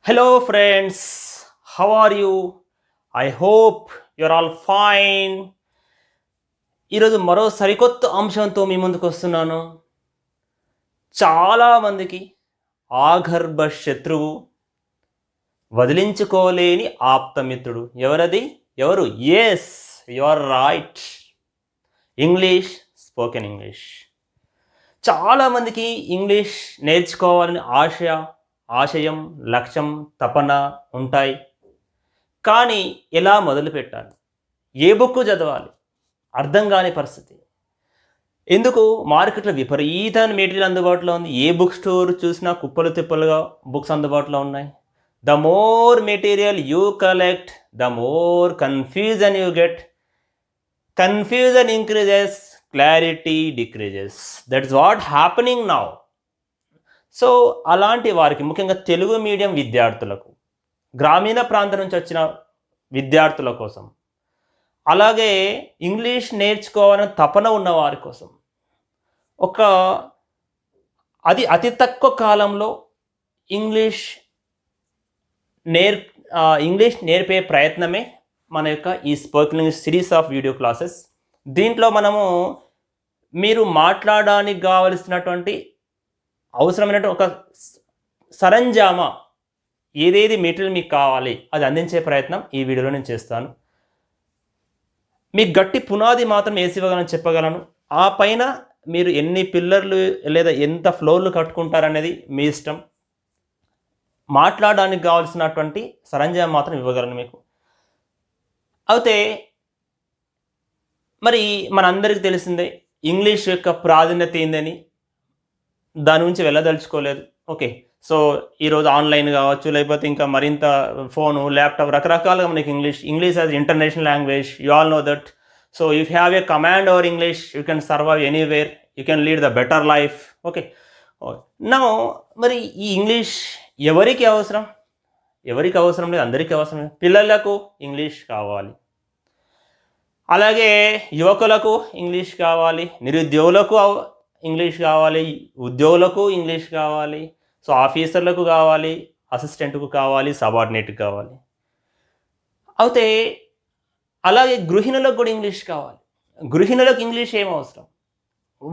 Hello, friends. How are you? I hope you're all fine. ఈరోజు మరో సరికొత్త అంశంతో మీ ముందుకు వస్తున్నాను. చాలామందికి ఆగర్భ శత్రువు, వదిలించుకోలేని ఆప్తమిత్రుడు ఎవరది? ఎవరు? Yes, you are right. English, spoken English. చాలామందికి ఇంగ్లీష్ నేర్చుకోవాలని ఆశయం, లక్ష్యం, తపన ఉంటాయి. కానీ ఎలా మొదలుపెట్టాలి? ఏ బుక్ చదవాలి? అర్థం కాని పరిస్థితి. ఎందుకు? మార్కెట్లో విపరీతమైన మెటీరియల్ అందుబాటులో ఉంది. ఏ బుక్ స్టోర్ చూసినా కుప్పలు తిప్పలుగా బుక్స్ అందుబాటులో ఉన్నాయి. The more material you collect, the more confusion you get. Confusion increases, clarity decreases. That's what happening now. So అలాంటి వారికి, ముఖ్యంగా తెలుగు మీడియం విద్యార్థులకు, గ్రామీణ ప్రాంతం నుంచి వచ్చిన విద్యార్థుల కోసం, అలాగే ఇంగ్లీష్ నేర్చుకోవాలని తపన ఉన్న వారి కోసం అతి తక్కువ కాలంలో ఇంగ్లీష్ నేర్పే ప్రయత్నమే మన యొక్క ఈ spoken English series of video classes. దీంట్లో మనము మీరు మాట్లాడడానికి కావలసినటువంటి అవసరమైనటువంటి ఒక సరంజామా, ఏదేది మెటీరియల్ మీకు కావాలి అది అందించే ప్రయత్నం ఈ వీడియోలో నేను చేస్తాను. మీకు గట్టి పునాది మాత్రం వేసి ఇవ్వగలను, చెప్పగలను. ఆ పైన మీరు ఎన్ని పిల్లర్లు లేదా ఎంత ఫ్లోర్లు కట్టుకుంటారనేది మీ ఇష్టం. మాట్లాడడానికి కావాల్సినటువంటి సరంజామా మాత్రం ఇవ్వగలను మీకు. అయితే మరి మనందరికీ తెలిసిందే ఇంగ్లీష్ యొక్క ప్రాధాన్యత ఏందని. దాని గురించి వెళ్ళదలుచుకోలేదు. ఓకే, సో ఈరోజు ఆన్లైన్ కావచ్చు, లేకపోతే ఇంకా మరింత ఫోను, ల్యాప్టాప్, రకరకాలుగా మనకి English as international language. You all know that. So if you have a command over English, you can survive anywhere, you can lead the better life. Okay, now మరి ఈ English ఎవరికి అవసరం? ఎవరికి అవసరం లేదు, అందరికీ అవసరం. పిల్లలకు ఇంగ్లీష్ కావాలి, అలాగే యువకులకు ఇంగ్లీష్ కావాలి, నిరుద్యోగులకు ఇంగ్లీష్ కావాలి, ఉద్యోగులకు ఇంగ్లీష్ కావాలి, సో ఆఫీసర్లకు కావాలి, అసిస్టెంట్కు కావాలి, సబార్డినేట్కి కావాలి. అయితే అలాగే గృహిణులకు కూడా ఇంగ్లీష్ కావాలి. గృహిణులకు ఇంగ్లీష్ ఏం అవసరం?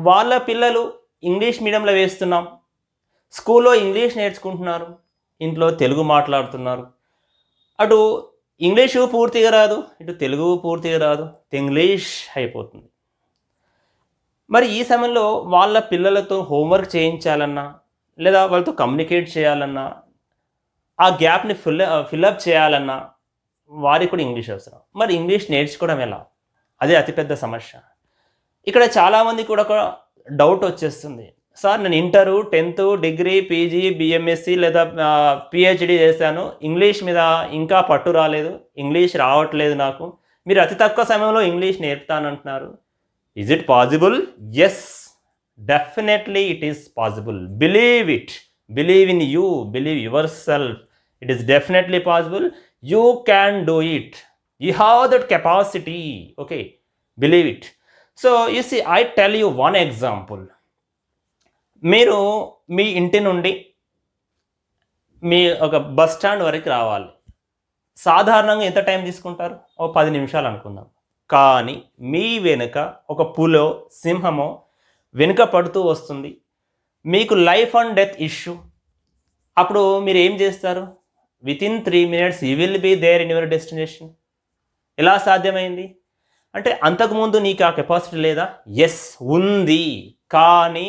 వాళ్ళ పిల్లలు ఇంగ్లీష్ మీడియంలో వేస్తున్నాం, స్కూల్లో ఇంగ్లీష్ నేర్చుకుంటున్నారు, ఇంట్లో తెలుగు మాట్లాడుతున్నారు. అటు ఇంగ్లీషు పూర్తిగా రాదు, ఇటు తెలుగు పూర్తిగా రాదు, ఇంగ్లీష్ అయిపోతుంది. మరి ఈ సమయంలో వాళ్ళ పిల్లలతో హోంవర్క్ చేయించాలన్నా, లేదా వాళ్ళతో కమ్యూనికేట్ చేయాలన్నా, ఆ గ్యాప్ని ఫిల్అప్ చేయాలన్నా వారికి కూడా ఇంగ్లీష్ అవసరం. మరి ఇంగ్లీష్ నేర్చుకోవడం ఎలా? అదే అతిపెద్ద సమస్య. ఇక్కడ చాలామంది కూడా ఒక డౌట్ వచ్చేస్తుంది. సార్, నేను ఇంటరు, 10th, డిగ్రీ, పీజీ, బిఎంఎస్సి లేదా పిహెచ్డి చేశాను, ఇంగ్లీష్ మీద ఇంకా పట్టు రాలేదు, ఇంగ్లీష్ రావట్లేదు నాకు, మీరు అతి తక్కువ సమయంలో English నేర్పుతానంటున్నారు. Is it possible? Yes, definitely it is possible. Believe it. Believe in you. Believe yourself. It is definitely possible. You can do it. You have that capacity. Okay, believe it. So you see, I tell you one example. మీరు మీ ఇంటి నుండి మీ ఒక bus stand వరకు రావాలి. సాధారణంగా ఎంత time తీసుకుంటారు? ఓ 10 నిమిషాలు అనుకుందాం. కానీ మీ వెనుక ఒక పులో, సింహమో వెనుక పడుతూ వస్తుంది, మీకు లైఫ్ అండ్ డెత్ ఇష్యూ. అప్పుడు మీరు ఏం చేస్తారు? Within 3 minutes you will be there in your destination. ఎలా సాధ్యమైంది? అంటే అంతకుముందు నీకు ఆ కెపాసిటీ లేదా? ఎస్, ఉంది. కానీ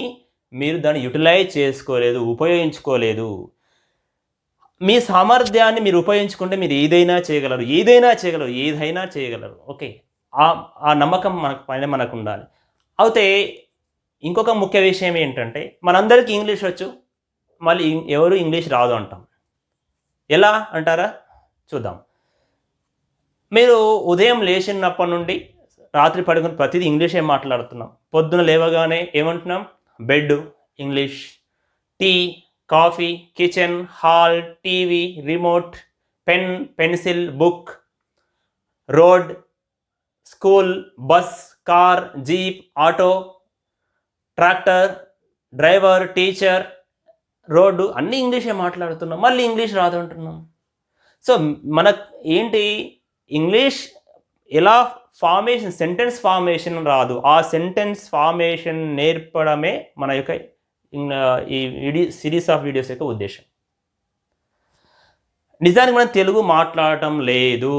మీరు దాన్ని యూటిలైజ్ చేసుకోలేదు, ఉపయోగించుకోలేదు. మీ సామర్థ్యాన్ని మీరు ఉపయోగించుకుంటే మీరు ఏదైనా చేయగలరు. ఓకే, ఆ నమ్మకం మనకు ఉండాలి. అయితే ఇంకొక ముఖ్య విషయం ఏంటంటే, మనందరికీ ఇంగ్లీష్ వచ్చు, మళ్ళీ ఎవరు ఇంగ్లీష్ రాదు అంటాం. ఎలా అంటారా? చూద్దాం. మీరు ఉదయం లేచినప్పటి నుండి రాత్రి పడుకుని ప్రతిదీ ఇంగ్లీషే మాట్లాడుతున్నాం. పొద్దున లేవగానే ఏమంటున్నాం? Bed English, tea, coffee, kitchen, hall, TV, remote, pen, pencil, book, road, school, bus, car, jeep, auto, tractor, driver, teacher, road అన్నీ ఇంగ్లీషే మాట్లాడుతున్నాం, మళ్ళీ ఇంగ్లీష్ రాదు అంటున్నాం. సో మన ఏంటి ఇంగ్లీష్ ఎలా ఫార్మేషన్, సెంటెన్స్ ఫార్మేషన్ రాదు, ఆ సెంటెన్స్ ఫార్మేషన్ నేర్పడమే మన యొక్క ఈ సిరీస్ ఆఫ్ వీడియోస్ యొక్క ఉద్దేశం. నిజానికి మనం తెలుగు మాట్లాడటం లేదు.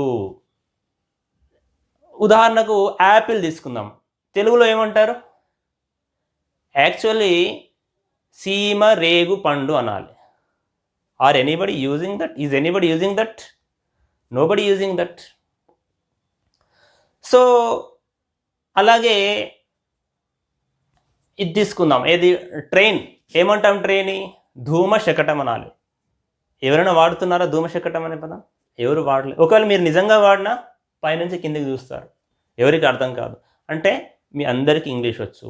ఉదాహరణకు యాపిల్ తీసుకుందాం, తెలుగులో ఏమంటారు? యాక్చువల్లీ సీమ రేగు పండు అనాలి. Are anybody using that? Is anybody using that? Nobody using that. So అలాగే ఇది తీసుకుందాం, ఏది ట్రైన్, ఏమంటాం ట్రైన్? ధూమ శకటం అనాలి. ఎవరైనా వాడుతున్నారా ధూమ శకటం అనే పదం? ఎవరు వాడలేదు. ఒకవేళ మీరు నిజంగా వాడినా పైనుంచి కిందికి చూస్తారు, ఎవరికి అర్థం కాదు. అంటే మీ అందరికీ ఇంగ్లీష్ వచ్చు,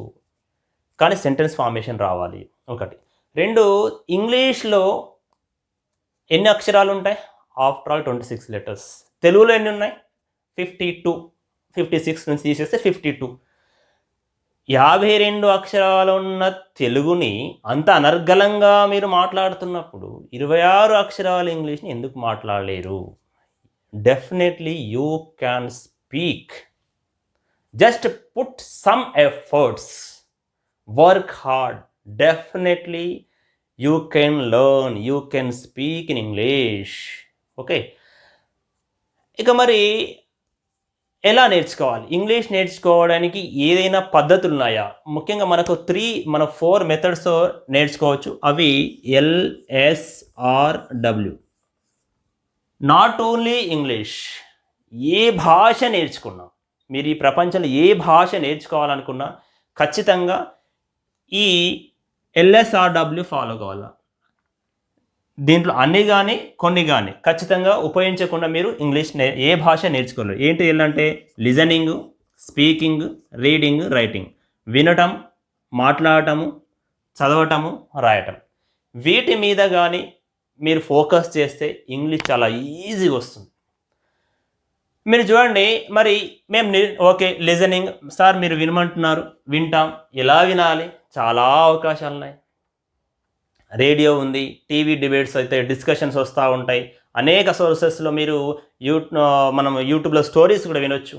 కానీ సెంటెన్స్ ఫార్మేషన్ రావాలి ఒకటి. రెండు, ఇంగ్లీష్లో ఎన్ని అక్షరాలు ఉంటాయి? After all 26 letters. తెలుగులో ఎన్ని ఉన్నాయి? 52. 56 నుంచి తీసేస్తే 52. 52 అక్షరాలు ఉన్న తెలుగుని అంత అనర్గళంగా మీరు మాట్లాడుతున్నప్పుడు 26 అక్షరాల ఇంగ్లీష్ని ఎందుకు మాట్లాడలేరు? Definitely you can speak. Just put some efforts, work hard, definitely you can learn, you can speak in English. Okay, ఇక మరి ఎలా నేర్చుకోవాలి? ఇంగ్లీష్ నేర్చుకోవడానికి ఏదైనా పద్ధతులు ఉన్నాయా? ముఖ్యంగా మనకు 4 మెథడ్స్ నేర్చుకోవచ్చు. అవి LSRW. నాట్ ఓన్లీ ఇంగ్లీష్, ఏ భాష నేర్చుకున్నా, మీరు ఈ ప్రపంచంలో ఏ భాష నేర్చుకోవాలనుకున్నా ఖచ్చితంగా ఈ LSRW ఫాలో కావాలి. దీంట్లో అన్ని కానీ కొన్ని కానీ ఖచ్చితంగా ఉపయోగించకుండా మీరు ఇంగ్లీష్ ఏ భాష నేర్చుకోలేరు. ఏంటి అంటే లిజనింగ్, స్పీకింగ్, రీడింగ్, రైటింగ్. వినటం, మాట్లాడటము, చదవటము, రాయటం. వీటి మీద కానీ మీరు ఫోకస్ చేస్తే ఇంగ్లీష్ చాలా ఈజీగా వస్తుంది. మీరు చూడండి, మరి మేము ఓకే లిజనింగ్ సార్ మీరు వినమంటున్నారు, వింటాం. ఎలా వినాలి? చాలా అవకాశాలు ఉన్నాయి. రేడియో ఉంది, టీవీ డిబేట్స్ అయితే డిస్కషన్స్ వస్తూ ఉంటాయి. అనేక సోర్సెస్లో మీరు మనం యూట్యూబ్లో స్టోరీస్ కూడా వినొచ్చు.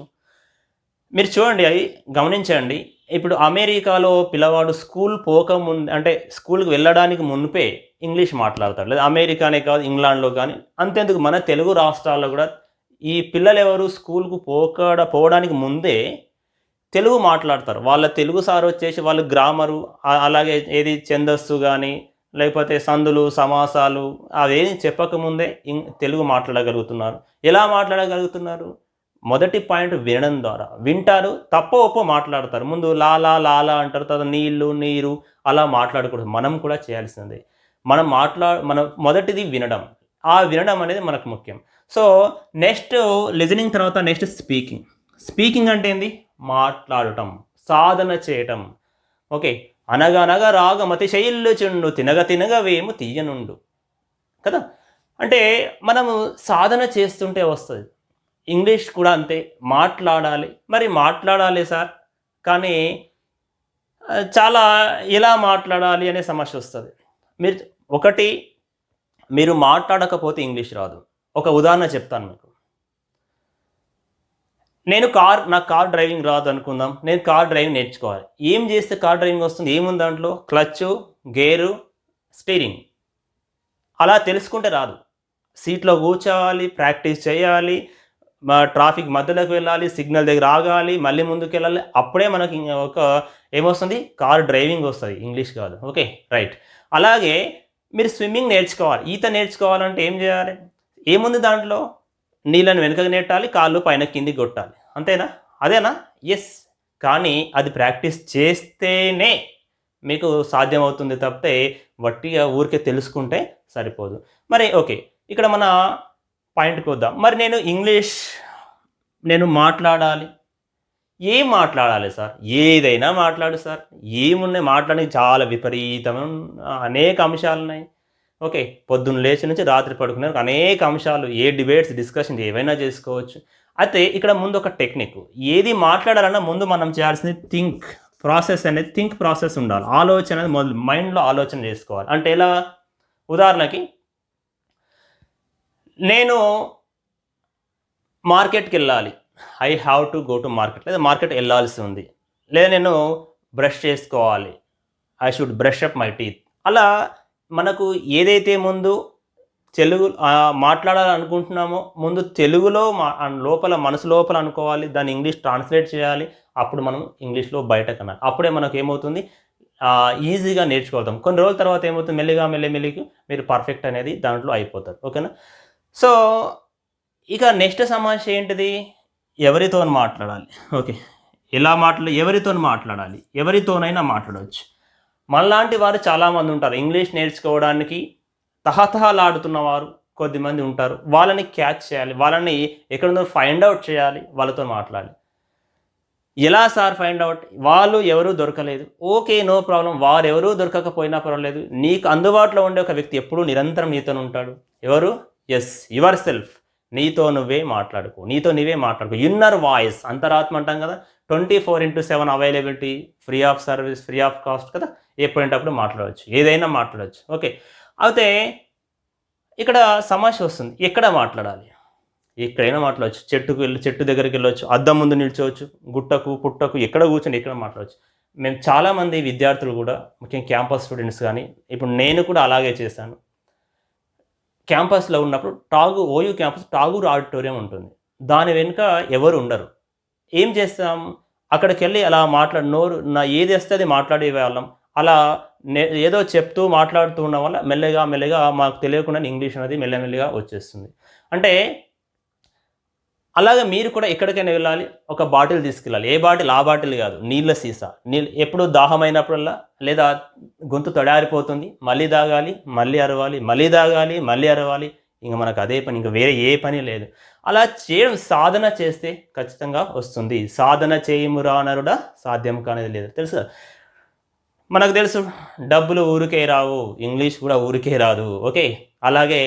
మీరు చూడండి, అవి గమనించండి. ఇప్పుడు అమెరికాలో పిల్లవాడు స్కూల్ పోకముందు, అంటే స్కూల్కి వెళ్ళడానికి మునిపే ఇంగ్లీష్ మాట్లాడతాడు. లేదా అమెరికానే కాదు, ఇంగ్లాండ్లో కానీ. అంతేందుకు మన తెలుగు రాష్ట్రాల్లో కూడా ఈ పిల్లలు ఎవరు స్కూల్కు పోవడానికి ముందే తెలుగు మాట్లాడతారు. వాళ్ళ తెలుగు సార్ వచ్చేసి వాళ్ళు గ్రామరు, అలాగే ఏది ఛందస్సు కానీ లేకపోతే సందులు, సమాసాలు అవేమి చెప్పకముందే తెలుగు మాట్లాడగలుగుతున్నారు. ఎలా మాట్లాడగలుగుతున్నారు? మొదటి పాయింట్ వినడం ద్వారా. వింటారు, తప్ప ఒప్పో మాట్లాడతారు. ముందు లాలా లాలా అంటారు, తర్వాత నీళ్ళు నీరు అలా మాట్లాడకూడదు. మనం కూడా చేయాల్సిందే. మనం మొదటిది వినడం. ఆ వినడం అనేది మనకు ముఖ్యం. సో నెక్స్ట్ లిజనింగ్, తర్వాత నెక్స్ట్ స్పీకింగ్. స్పీకింగ్ అంటే ఏంది? మాట్లాడటం, సాధన చేయటం. ఓకే, అనగనగా రాగమతి శైల్లుచుండు, తినగ తినగ వేము తీయనుండు కదా. అంటే మనము సాధన చేస్తుంటే వస్తుంది. ఇంగ్లీష్ కూడా అంతే, మాట్లాడాలి. మరి మాట్లాడాలి సార్, కానీ చాలా ఎలా మాట్లాడాలి అనే సమస్య వస్తుంది. మీరు మాట్లాడకపోతే ఇంగ్లీష్ రాదు. ఒక ఉదాహరణ చెప్తాను మీకు. నాకు కార్ డ్రైవింగ్ రాదు అనుకుందాం. నేను కార్ డ్రైవింగ్ నేర్చుకోవాలి. ఏం చేస్తే కార్ డ్రైవింగ్ వస్తుంది? ఏముంది దాంట్లో? Clutch, gear, steering. అలా తెలుసుకుంటే రాదు. సీట్లో కూర్చోవాలి, ప్రాక్టీస్ చేయాలి, ట్రాఫిక్ మధ్యలోకి వెళ్ళాలి, సిగ్నల్ దగ్గర ఆగాలి, మళ్ళీ ముందుకు వెళ్ళాలి. అప్పుడే మనకి ఏమొస్తుంది? కార్ డ్రైవింగ్ వస్తుంది, ఇంగ్లీష్ కాదు. Okay, right. అలాగే మీరు స్విమ్మింగ్ నేర్చుకోవాలి, ఈత నేర్చుకోవాలంటే ఏం చేయాలి? ఏముంది దాంట్లో? నీళ్ళని వెనుకకు నెట్టాలి, కాళ్ళు పైన కిందికి కొట్టాలి. అంతేనా? అదేనా? ఎస్. కానీ అది ప్రాక్టీస్ చేస్తేనే మీకు సాధ్యమవుతుంది తప్పితే వట్టిగా ఊరికే తెలుసుకుంటే సరిపోదు. మరి ఓకే, ఇక్కడ మన పాయింట్కి వద్దాం. మరి నేను మాట్లాడాలి. ఏం మాట్లాడాలి సార్? ఏదైనా మాట్లాడు సార్. ఏమున్నాయి మాట్లాడడానికి? చాలా విపరీతమైన అనేక అంశాలు ఉన్నాయి. ఓకే, పొద్దున్న లేచి నుంచి రాత్రి పడుకునే అనేక అంశాలు, ఏ డిబేట్స్, డిస్కషన్ ఏవైనా చేసుకోవచ్చు. అయితే ఇక్కడ ముందు ఒక టెక్నిక్. ఏది మాట్లాడాలన్నా ముందు మనం చేయాల్సింది థింక్ ప్రాసెస్ ఉండాలి. ఆలోచన అనేది మైండ్లో ఆలోచన చేసుకోవాలి. అంటే ఎలా? ఉదాహరణకి నేను మార్కెట్కి వెళ్ళాలి, I have to go to market, లేదా మార్కెట్ వెళ్ళాల్సి ఉంది, లేదా నేను బ్రష్ చేసుకోవాలి, I should brush up my teeth. అలా మనకు ఏదైతే ముందు తెలుగు మాట్లాడాలనుకుంటున్నామో ముందు తెలుగులో లోపల మనసు లోపల అనుకోవాలి, దాన్ని ఇంగ్లీష్ ట్రాన్స్లేట్ చేయాలి, అప్పుడు మనం ఇంగ్లీష్లో బయట కన్నా అప్పుడే మనకు ఏమవుతుంది ఈజీగా నేర్చుకోగలుగుతాం. కొన్ని రోజుల తర్వాత ఏమవుతుంది మెల్లిగా మెల్లిగా మీరు పర్ఫెక్ట్ అనేది దాంట్లో అయిపోతారు. ఓకేనా? సో ఇక నెక్స్ట్ సమస్య ఏంటిది, ఎవరితో మాట్లాడాలి. ఓకే, ఎలా ఎవరితో మాట్లాడాలి, ఎవరితోనైనా మాట్లాడవచ్చు. మనలాంటి వారు చాలామంది ఉంటారు, ఇంగ్లీష్ నేర్చుకోవడానికి తహతహలాడుతున్న వారు కొద్దిమంది ఉంటారు. వాళ్ళని క్యాచ్ చేయాలి, వాళ్ళని ఎక్కడుందో ఫైండ్ అవుట్ చేయాలి, వాళ్ళతో మాట్లాడాలి. ఎలా సార్ ఫైండ్ అవుట్? వాళ్ళు ఎవరూ దొరకలేదు, ఓకే నో ప్రాబ్లం, వారు ఎవరూ దొరకకపోయినా పర్వాలేదు, నీకు అందుబాటులో ఉండే ఒక వ్యక్తి ఎప్పుడూ నిరంతరం నీతో ఉంటాడు. ఎవరు? Yes, yourself. నీతో నువ్వే మాట్లాడుకో, నీతో నువ్వే మాట్లాడుకో. ఇన్నర్ వాయిస్, అంతరాత్మ అంటాం కదా, 24/7 availability, free of service, free of cost కదా, ఎప్పుడంటప్పుడు మాట్లాడవచ్చు, ఏదైనా మాట్లాడవచ్చు. ఓకే, అయితే ఇక్కడ సమస్య వస్తుంది, ఎక్కడ మాట్లాడాలి? ఎక్కడైనా మాట్లాడవచ్చు. చెట్టు దగ్గరికి వెళ్ళవచ్చు, అద్దం ముందు నిల్చోవచ్చు, గుట్టకు పుట్టకు ఎక్కడ కూర్చొని ఎక్కడ మాట్లాడవచ్చు. మేము చాలామంది విద్యార్థులు కూడా, ముఖ్యంగా క్యాంపస్ స్టూడెంట్స్ కానీ, ఇప్పుడు నేను కూడా అలాగే చేశాను. క్యాంపస్లో ఉన్నప్పుడు ఓయూ క్యాంపస్ టాగూర్ ఆడిటోరియం ఉంటుంది, దాని వెనుక ఎవరు ఉండరు. ఏం చేస్తాం, అక్కడికి వెళ్ళి అలా నోరు ఏది వస్తే అది మాట్లాడే వాళ్ళం. అలా ఏదో చెప్తూ మాట్లాడుతూ ఉన్న వల్ల మెల్లగా మాకు తెలియకుండా ఇంగ్లీష్ అనేది మెల్లమెల్లిగా వచ్చేస్తుంది. అంటే అలాగే మీరు కూడా ఎక్కడికైనా వెళ్ళాలి, ఒక బాటిల్ తీసుకెళ్ళాలి. ఏ బాటిల్? ఆ బాటిల్ కాదు, నీళ్ళ సీసా. ఎప్పుడు దాహమైనప్పుడల్లా, లేదా గొంతు తడారిపోతుంది, మళ్ళీ తాగాలి, మళ్ళీ అరవాలి, మళ్ళీ తాగాలి, మళ్ళీ అరవాలి. ఇంక మనకు అదే పని, ఇంకా వేరే ఏ పని లేదు. అలా చేయడం, సాధన చేస్తే ఖచ్చితంగా వస్తుంది. సాధన చేయుమురా నరుడా, సాధ్యం కానేది లేదు. తెలుసు, మనకు తెలుసు డబ్బులు ఊరికే రావు, ఇంగ్లీష్ కూడా ఊరికే రాదు. ఓకే, అలాగే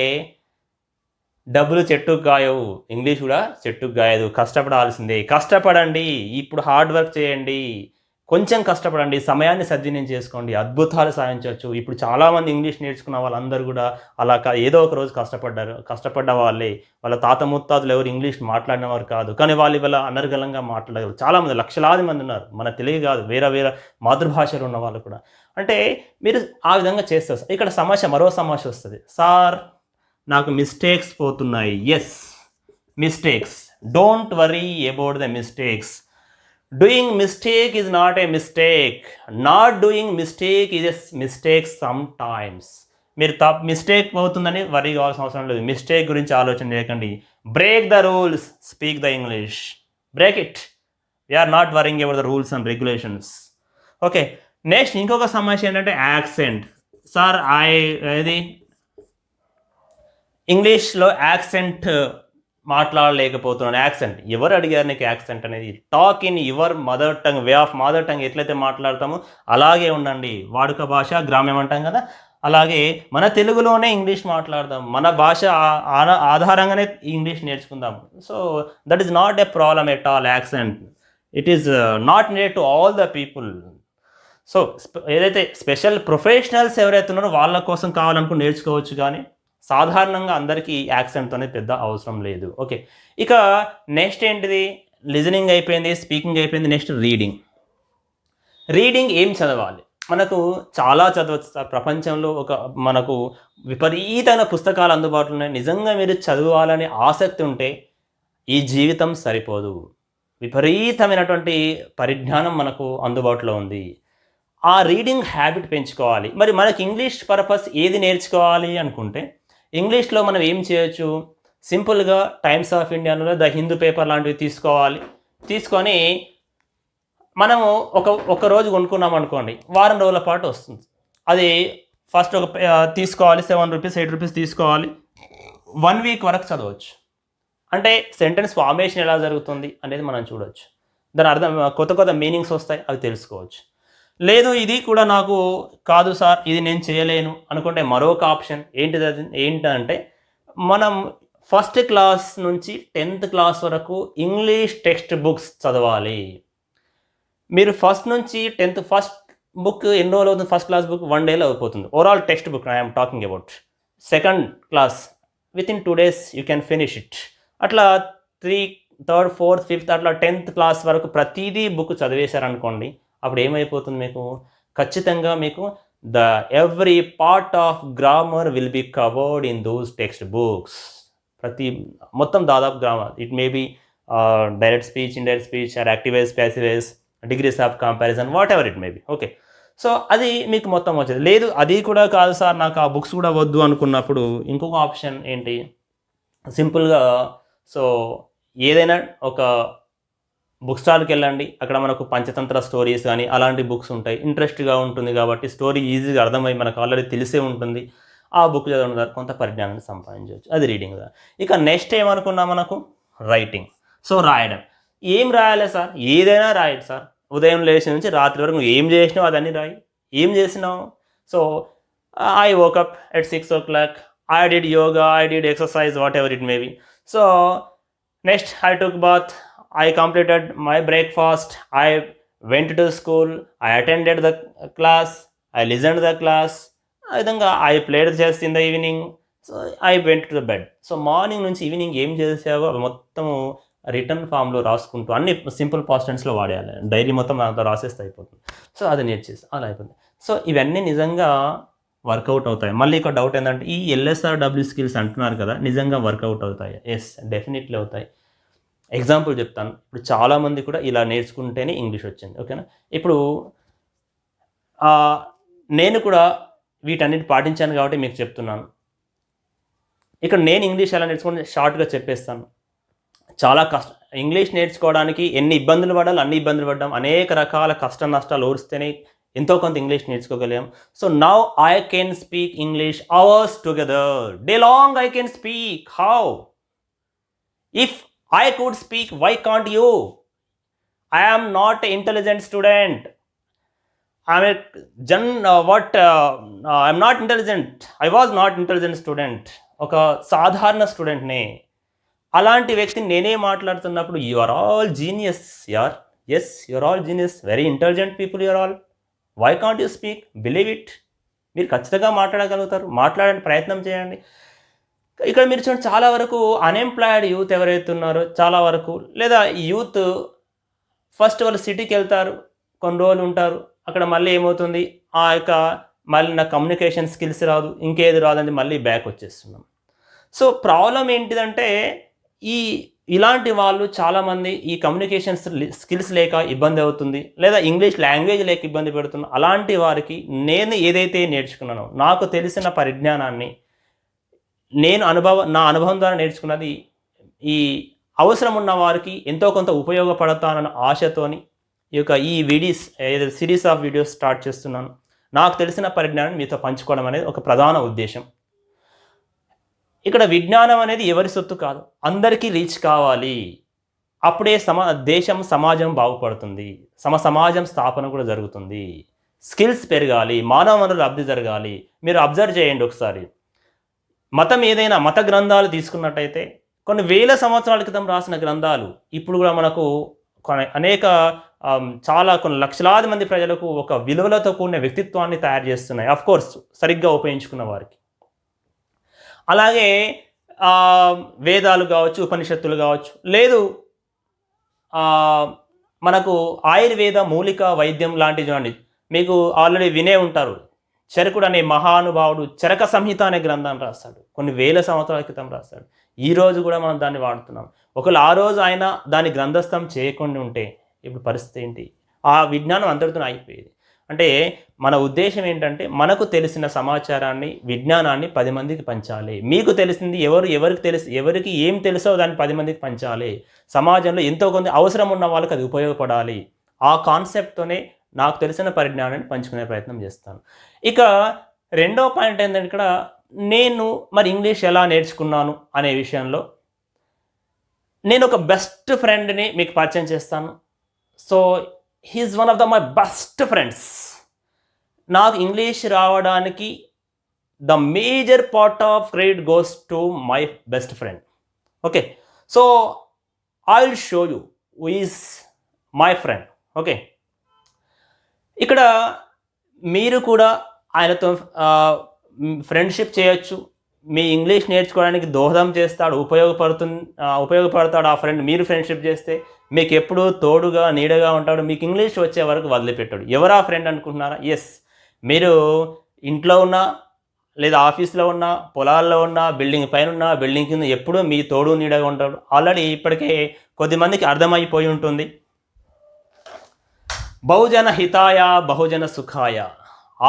డబ్బులు చెట్టుకు గాయవు, ఇంగ్లీష్ కూడా చెట్టుకు గాయదు. కష్టపడాల్సిందే, కష్టపడండి. ఇప్పుడు హార్డ్ వర్క్ చేయండి, కొంచెం కష్టపడండి, సమయాన్ని సద్వినియోగం చేసుకోండి, అద్భుతాలు సాధించవచ్చు. ఇప్పుడు చాలామంది ఇంగ్లీష్ నేర్చుకున్న వాళ్ళందరూ కూడా అలా ఏదో ఒక రోజు కష్టపడ్డ వాళ్ళే. వాళ్ళ తాత ముత్తాతలు ఎవరు ఇంగ్లీష్ మాట్లాడిన వారు కాదు, కానీ వాళ్ళు ఇవాళ అనర్గళంగా మాట్లాడగలరు. చాలామంది, లక్షలాది మంది ఉన్నారు, మన తెలుగు కాదు, వేరే మాతృభాషలో ఉన్న వాళ్ళు కూడా. అంటే మీరు ఆ విధంగా చేస్తారు. ఇక్కడ మరో సమస్య వస్తుంది, సార్ నాకు మిస్టేక్స్ పోతున్నాయి. Yes, mistakes. Don't worry about the mistakes. Doing mistake is not a mistake, not doing mistake is a mistake sometimes. మీరు మిస్టేక్ అవుతుందని వరీ కావాల్సిన అవసరం లేదు. మిస్టేక్ గురించి ఆలోచన చేయకండి. Break the rules, speak the English, break it. We are not worrying about the rules and regulations. Okay, next ఇంకొక సమస్య ఏంటంటే యాక్సెంట్. సార్ ఇది ఇంగ్లీష్లో యాక్సెంట్ మాట్లాడలేకపోతున్నాను. యాక్సెంట్ ఎవరు అడిగారు నీకు యాక్సెంట్ అనేది? Talk in your mother tongue, way of mother tongue ఎట్లయితే మాట్లాడతామో అలాగే ఉండండి. వాడుక భాష, గ్రామ్యం అంటాం కదా, అలాగే మన తెలుగులోనే ఇంగ్లీష్ మాట్లాడదాం, మన భాష ఆధారంగానే ఇంగ్లీష్ నేర్చుకుందాం. So that is not a problem at all. Accent, it is not needed to all the people. So ఏదైతే స్పెషల్ ప్రొఫెషనల్స్ ఎవరైతే ఉన్నారో వాళ్ళ కోసం కావాలనుకుని నేర్చుకోవచ్చు, కానీ సాధారణంగా అందరికీ యాక్సెంట్ అనేది పెద్ద అవసరం లేదు. ఓకే, ఇక నెక్స్ట్ ఏంటిది, లిజనింగ్ అయిపోయింది, స్పీకింగ్ అయిపోయింది, నెక్స్ట్ రీడింగ్ ఏం చదవాలి? మనకు చాలా చదవచ్చు సార్, ప్రపంచంలో మనకు విపరీతమైన పుస్తకాలు అందుబాటులో ఉన్నాయి. నిజంగా మీరు చదవాలనే ఆసక్తి ఉంటే ఈ జీవితం సరిపోదు. విపరీతమైనటువంటి పరిజ్ఞానం మనకు అందుబాటులో ఉంది. ఆ రీడింగ్ హ్యాబిట్ పెంచుకోవాలి. మరి మనకి ఇంగ్లీష్ పర్పస్ ఏది నేర్చుకోవాలి అనుకుంటే, ఇంగ్లీష్లో మనం ఏం చేయొచ్చు, సింపుల్గా టైమ్స్ ఆఫ్ ఇండియాలో ద హిందూ పేపర్ లాంటివి తీసుకొని మనము ఒక రోజు కొనుక్కున్నాం అనుకోండి, వారం రోజుల పాటు వస్తుంది. అది ఫస్ట్ తీసుకోవాలి, 7 రూపీస్ 8 రూపీస్ తీసుకోవాలి, 1 వీక్ వరకు చదవచ్చు. అంటే సెంటెన్స్ ఫార్మేషన్ ఎలా జరుగుతుంది అనేది మనం చూడవచ్చు, దాని అర్థం కొత్త మీనింగ్స్ వస్తాయి, అవి తెలుసుకోవచ్చు. లేదు ఇది కూడా నాకు కాదు సార్, ఇది నేను చేయలేను అనుకుంటే మరొక ఆప్షన్ ఏంటంటే మనం ఫస్ట్ క్లాస్ నుంచి 10th క్లాస్ వరకు ఇంగ్లీష్ టెక్స్ట్ బుక్స్ చదవాలి. మీరు ఫస్ట్ నుంచి 10th ఫస్ట్ బుక్ ఎన్ని రోజులు అవుతుంది? ఫస్ట్ క్లాస్ బుక్ 1 డేలో అయిపోతుంది. Overall text book I'm talking about. Second class with in 2 days you can finish it. అట్లా 3rd 4th 5th అట్లా 10th క్లాస్ వరకు ప్రతిదీ బుక్ చదివేశారనుకోండి, అప్పుడు ఏమైపోతుంది మీకు, ఖచ్చితంగా మీకు the every part of grammar will be covered in those text books. మొత్తం దాదాపు grammar, it may be direct speech, indirect speech, or activise, passivise, degrees of comparison, whatever it may be. Okay, so అది మీకు మొత్తం వచ్చేది. లేదు అది కూడా కాదు సార్, నాకు ఆ బుక్స్ కూడా వద్దు అనుకున్నప్పుడు ఇంకొక ఆప్షన్ ఏంటి, సింపుల్గా సో ఏదైనా ఒక బుక్ స్టాల్కి వెళ్ళండి, అక్కడ మనకు పంచతంత్ర స్టోరీస్ కానీ అలాంటి బుక్స్ ఉంటాయి, ఇంట్రెస్ట్గా ఉంటుంది కాబట్టి స్టోరీ ఈజీగా అర్థమై మనకు ఆల్రెడీ తెలిసే ఉంటుంది. ఆ బుక్ చదవడం ద్వారా కొంత పరిజ్ఞానాన్ని సంపాదించవచ్చు, అది రీడింగ్ ద్వారా. ఇక నెక్స్ట్ ఏమనుకున్నా మనకు రైటింగ్. సో రాయడం, ఏం రాయాలి సార్, ఏదైనా రాయడు సార్, ఉదయం లేచి నుంచి రాత్రి వరకు నువ్వు ఏం చేసినావు అదన్నీ రాయి. ఏం చేసినావు, so I woke up at 6 o'clock, I did yoga, I did exercise, whatever it may be. So next I took bath, I completed my breakfast, I went to school, I attended the class, I listened to the class, ఆ విధంగా I played chess in the evening, so I went to the bed. So morning నుంచి evening ఏం చేసావో మొత్తము return ఫామ్లో రాసుకుంటూ అన్ని simple past టెన్స్లో వాడేయాలి, dairy మొత్తం దాంతో రాసేస్తే అయిపోతుంది. సో అది నేర్చేసి అలా అయిపోతుంది. సో ఇవన్నీ నిజంగా వర్కౌట్ అవుతాయి. మళ్ళీ ఇక్కడ డౌట్ ఏంటంటే ఈ LSRW స్కిల్స్ అంటున్నారు కదా, నిజంగా వర్కౌట్ అవుతాయి? ఎస్, డెఫినెట్లీ అవుతాయి. ఎగ్జాంపుల్ చెప్తాను. ఇప్పుడు చాలామంది కూడా ఇలా నేర్చుకుంటేనే ఇంగ్లీష్ వచ్చింది, ఓకేనా. ఇప్పుడు నేను కూడా వీటన్నిటి పాటించాను కాబట్టి మీకు చెప్తున్నాను. ఇక్కడ నేను ఇంగ్లీష్ ఎలా నేర్చుకుంటే షార్ట్గా చెప్పేస్తాను. చాలా ఇంగ్లీష్ నేర్చుకోవడానికి ఎన్ని ఇబ్బందులు పడాలి అన్ని ఇబ్బందులు పడ్డాం, అనేక రకాల కష్ట నష్టాలు ఓడిస్తేనే ఎంతో కొంత ఇంగ్లీష్ నేర్చుకోగలిగాం. So now I can speak English hours together, day long I can speak. How? If I could speak, why can't you? I am not an intelligent student. I am I'm not intelligent. I was not intelligent student. ఒక సాధారణ స్టూడెంట్నే. అలాంటి వ్యక్తిని నేనే మాట్లాడుతున్నప్పుడు you are all genius యార్. Yes, you are all genius, very intelligent people you are all. Why can't you speak? Believe it. మీరు ఖచ్చితంగా మాట్లాడగలుగుతారు, మాట్లాడడానికి ప్రయత్నం చేయండి. ఇక్కడ మీరు చూడండి, చాలా వరకు అన్ఎంప్లాయిడ్ యూత్ ఎవరైతే ఉన్నారో చాలా వరకు, లేదా యూత్ ఫస్ట్ వాళ్ళు సిటీకి వెళ్తారు, కొన్ని రోజులు ఉంటారు, అక్కడ మళ్ళీ ఏమవుతుంది, ఆ యొక్క మళ్ళీ నాకు కమ్యూనికేషన్ స్కిల్స్ రాదు, ఇంకేది రాదని మళ్ళీ బ్యాక్ వచ్చేస్తున్నాం. సో ప్రాబ్లం ఏంటిదంటే ఇలాంటి వాళ్ళు చాలామంది ఈ కమ్యూనికేషన్ స్కిల్స్ లేక ఇబ్బంది అవుతుంది, లేదా ఇంగ్లీష్ లాంగ్వేజ్ లేక ఇబ్బంది పెడుతున్నా. అలాంటి వారికి నేను ఏదైతే నేర్చుకున్నానో, నాకు తెలిసిన పరిజ్ఞానాన్ని, నేను నా అనుభవం ద్వారా నేర్చుకున్నది ఈ అవసరం ఉన్న వారికి ఎంతో కొంత ఉపయోగపడతానన్న ఆశతోని ఈ సిరీస్ ఆఫ్ వీడియోస్ స్టార్ట్ చేస్తున్నాను. నాకు తెలిసిన పరిజ్ఞానం మీతో పంచుకోవడం అనేది ఒక ప్రధాన ఉద్దేశం. ఇక్కడ విజ్ఞానం అనేది ఎవరి సొత్తు కాదు, అందరికీ రీచ్ కావాలి. అప్పుడే దేశం సమాజం బాగుపడుతుంది, సమాజం స్థాపన కూడా జరుగుతుంది. స్కిల్స్ పెరగాలి, మానవ వనరుల అభివృద్ధి జరగాలి. మీరు అబ్జర్వ్ చేయండి ఒకసారి, మతం ఏదైనా మత గ్రంథాలు తీసుకున్నట్టయితే కొన్ని వేల సంవత్సరాల క్రితం రాసిన గ్రంథాలు ఇప్పుడు కూడా మనకు కొన్ని లక్షలాది మంది ప్రజలకు ఒక విలువలతో కూడిన వ్యక్తిత్వాన్ని తయారు చేస్తున్నాయి, ఆఫ్ కోర్స్ సరిగ్గా ఉపయోగించుకున్న వారికి. అలాగే వేదాలు కావచ్చు, ఉపనిషత్తులు కావచ్చు, లేదు మనకు ఆయుర్వేద మూలిక వైద్యం లాంటివి చూడండి, మీకు ఆల్రెడీ వినే ఉంటారు. చరకుడు అనే మహానుభావుడు చరక సంహిత అనే గ్రంథాన్ని రాస్తాడు, కొన్ని వేల సంవత్సరాల క్రితం రాస్తాడు. ఈరోజు కూడా మనం దాన్ని వాడుతున్నాం. ఒకవేళ ఆ రోజు ఆయన దాన్ని గ్రంథస్థం చేయకుండా ఉంటే ఇప్పుడు పరిస్థితి ఏంటి? ఆ విజ్ఞానం అందరితో అయిపోయేది. అంటే మన ఉద్దేశం ఏంటంటే మనకు తెలిసిన సమాచారాన్ని, విజ్ఞానాన్ని 10 మందికి పంచాలి. మీకు తెలిసింది ఎవరికి ఏం తెలుసో దాన్ని 10 మందికి పంచాలి. సమాజంలో ఎంతో కొంత అవసరం ఉన్న వాళ్ళకి అది ఉపయోగపడాలి. ఆ కాన్సెప్ట్తోనే నాకు తెలిసిన పరిజ్ఞానాన్ని పంచుకునే ప్రయత్నం చేస్తాను. ఇక రెండో పాయింట్ ఏంటంటే, ఇక్కడ నేను మరి ఇంగ్లీష్ ఎలా నేర్చుకున్నాను అనే విషయంలో నేను ఒక బెస్ట్ ఫ్రెండ్ని మీకు పరిచయం చేస్తాను. So he is one of my best friends. నాకు ఇంగ్లీష్ రావడానికి the major part of credit goes to my best friend. Okay, so I will show you who is my friend. Okay, ఇక్కడ మీరు కూడా ఆయనతో ఫ్రెండ్షిప్ చేయొచ్చు, మీ ఇంగ్లీష్ నేర్చుకోవడానికి దోహదం చేస్తాడు, ఉపయోగపడతాడు ఆ ఫ్రెండ్. మీరు ఫ్రెండ్షిప్ చేస్తే మీకు ఎప్పుడు తోడుగా నీడగా ఉంటాడు, మీకు ఇంగ్లీష్ వచ్చే వరకు వదిలిపెట్టాడు. ఎవరా ఫ్రెండ్ అనుకుంటున్నారా? ఎస్, మీరు ఇంట్లో ఉన్న, లేదా ఆఫీస్లో ఉన్న, పొలాల్లో ఉన్న, బిల్డింగ్ పైన ఉన్న, బిల్డింగ్ కింద ఎప్పుడూ మీ తోడు నీడగా ఉంటాడు. ఆల్రెడీ ఇప్పటికే కొద్దిమందికి అర్థమైపోయి ఉంటుంది. బహుజన హితాయ బహుజన సుఖాయ,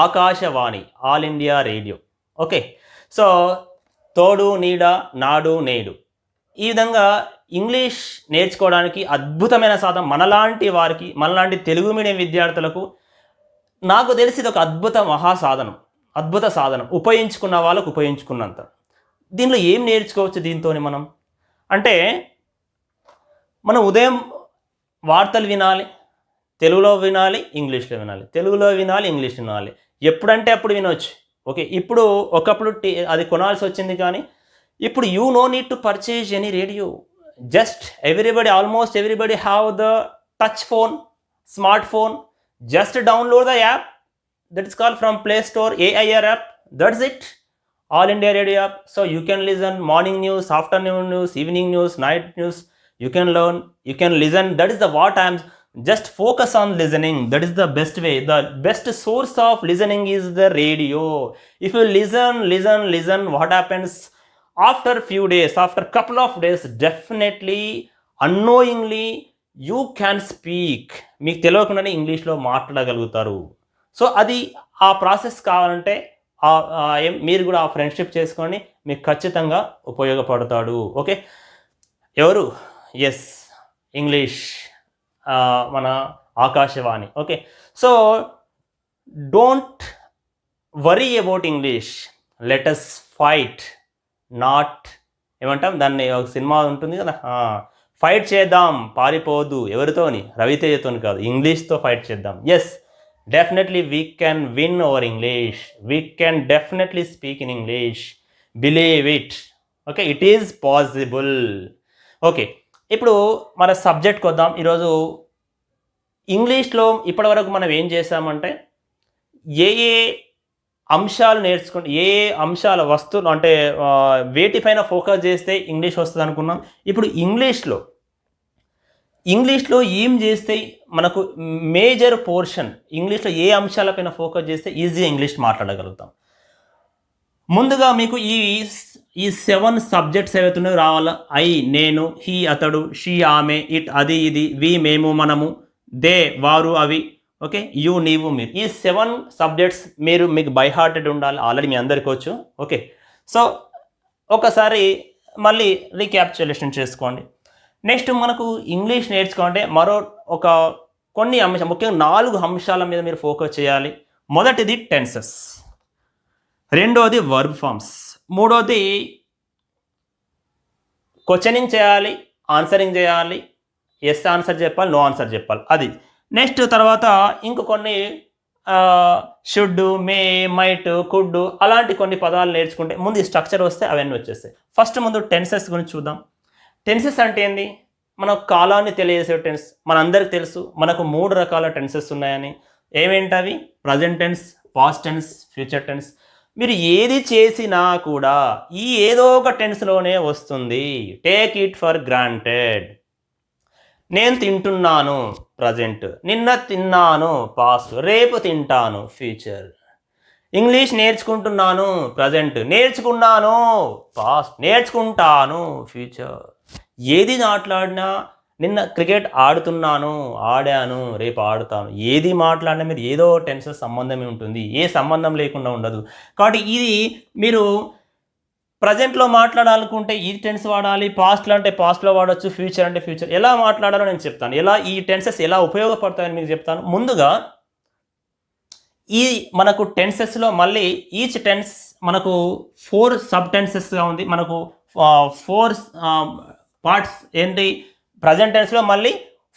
Akashvani, all India radio. Okay, so తోడు నీడ, నాడు నేడు, ఈ విధంగా ఇంగ్లీష్ నేర్చుకోవడానికి అద్భుతమైన సాధనం. మనలాంటి వారికి, మనలాంటి తెలుగు మీడియం విద్యార్థులకు నాకు తెలిసి ఇది ఒక అద్భుత సాధనం. ఉపయోగించుకున్న వాళ్ళకు ఉపయోగించుకున్నంత. దీనిలో ఏం నేర్చుకోవచ్చు దీంతో మనం అంటే, మనం ఉదయం వార్తలు వినాలి, తెలుగులో వినాలి, ఇంగ్లీష్లో వినాలి, తెలుగులో వినాలి, ఇంగ్లీష్ వినాలి, ఎప్పుడంటే అప్పుడు వినవచ్చు. ఓకే, ఇప్పుడు ఒకప్పుడు అది కొనాల్సి వచ్చింది, కానీ ఇప్పుడు you know need to purchase any radio. Just almost everybody have the touch phone, smart phone. Just download the app that is called from Play Store, AIR app. That's it, All India Radio app. So you can listen morning news, afternoon news, evening news, night news. You can learn, you can listen. That is the what I am. Just focus on listening. That is the best way. The best source of listening is the radio. If you listen, what happens after few days, after couple of days, definitely unknowingly you can speak. మీకు తెలియకుండానే ఇంగ్లీష్లో మాట్లాడగలుగుతారు. So అది ఆ process కావాలంటే మీరు కూడా ఆ friendship చేసుకొని మీకు ఖచ్చితంగా ఉపయోగపడతాడు. ఓకే, ఎవరు? ఎస్, ఇంగ్లీష్, మన ఆకాశవాణి. Okay, so don't worry about English, let us fight, not ఏమంటాం దాన్ని, ఒక సినిమా ఉంటుంది కదా, ఫైట్ చేద్దాం, పారిపోవద్దు. ఎవరితోని? రవితేజతోని కాదు, ఇంగ్లీష్తో ఫైట్ చేద్దాం. Yes, definitely we can win over English. We can definitely speak in English. Believe it. Okay, it is possible. Okay, ఇప్పుడు మన సబ్జెక్ట్కి వద్దాం. ఈరోజు ఇంగ్లీష్లో ఇప్పటివరకు మనం ఏం చేసామంటే, ఏ అంశాలు నేర్చుకుంటే, ఏ అంశాల వస్తువులు అంటే వేటిపైన ఫోకస్ చేస్తే ఇంగ్లీష్ వస్తుంది అనుకున్నాం. ఇప్పుడు ఇంగ్లీష్లో ఏం చేస్తే మనకు మేజర్ పోర్షన్, ఇంగ్లీష్లో ఏ అంశాలపైన ఫోకస్ చేస్తే ఈజీగా ఇంగ్లీష్ మాట్లాడగలుగుతాం. ముందుగా మీకు ఈ 7 సబ్జెక్ట్స్ ఏవైతున్నాయో రావాలా. ఐ, నేను, హీ, అతడు, షీ, ఆమె, ఇట్, అది, ఇది, వి, మేము, మనము, దే, వారు, అవి. ఓకే, యూ, నీవు, మీరు. ఈ 7 సబ్జెక్ట్స్ మీకు బై హార్టెడ్ ఉండాలి. ఆల్రెడీ మీ అందరికీ వచ్చు. ఓకే, సో ఒకసారి మళ్ళీ రీక్యాప్చులేషన్ చేసుకోండి. నెక్స్ట్ మనకు ఇంగ్లీష్ నేర్చుకోవాలంటే కొన్ని అంశాలు, ముఖ్యంగా 4 అంశాల మీద మీరు ఫోకస్ చేయాలి. మొదటిది టెన్సెస్, రెండోది వర్బ్ ఫామ్స్, మూడోది క్వశ్చనింగ్ చేయాలి, ఆన్సరింగ్ చేయాలి, ఎస్ ఆన్సర్ చెప్పాలి, నో ఆన్సర్ చెప్పాలి. అది నెక్స్ట్. తర్వాత ఇంక కొన్ని షుడ్, మే, మైట్, కుడ్, అలాంటి కొన్ని పదాలు నేర్చుకుంటే ముందు ఈ స్ట్రక్చర్ వస్తే అవన్నీ వచ్చేస్తాయి. ఫస్ట్ ముందు టెన్సెస్ గురించి చూద్దాం. టెన్సెస్ అంటే ఏంది? మనకు కాలాన్ని తెలియజేసే టెన్స్. మనందరికి తెలుసు మనకు 3 రకాల టెన్సెస్ ఉన్నాయని. ఏమేంటవి? Present tense, past tense, future tense. మీరు ఏది చేసినా కూడా ఈ ఏదో ఒక టెన్స్లోనే వస్తుంది. Take it for granted. నేను తింటున్నాను, ప్రజెంట్. నిన్న తిన్నాను, పాస్ట్. రేపు తింటాను, ఫ్యూచర్. ఇంగ్లీష్ నేర్చుకుంటున్నాను, ప్రజెంట్. నేర్చుకున్నాను, పాస్ట్. నేర్చుకుంటాను, ఫ్యూచర్. ఏది మాట్లాడినా, నిన్న క్రికెట్ ఆడాను, రేపు ఆడుతాను. ఏది మాట్లాడినా మీరు ఏదో టెన్సెస్ సంబంధమే ఉంటుంది, ఏ సంబంధం లేకుండా ఉండదు. కాబట్టి ఇది మీరు ప్రజెంట్లో మాట్లాడాలనుకుంటే ఈ టెన్స్ వాడాలి, పాస్ట్లో అంటే పాస్ట్లో వాడచ్చు, ఫ్యూచర్ అంటే ఫ్యూచర్. ఎలా మాట్లాడాలో నేను చెప్తాను, ఎలా ఈ టెన్సెస్ ఎలా ఉపయోగపడతాయని మీకు చెప్తాను. ముందుగా ఈ మనకు టెన్సెస్లో మళ్ళీ ఈచ్ టెన్స్ మనకు 4 సబ్ టెన్సెస్గా ఉంది. మనకు 4 పార్ట్స్ ఏంటి? ప్రజెంట్ టెన్స్లో మళ్ళీ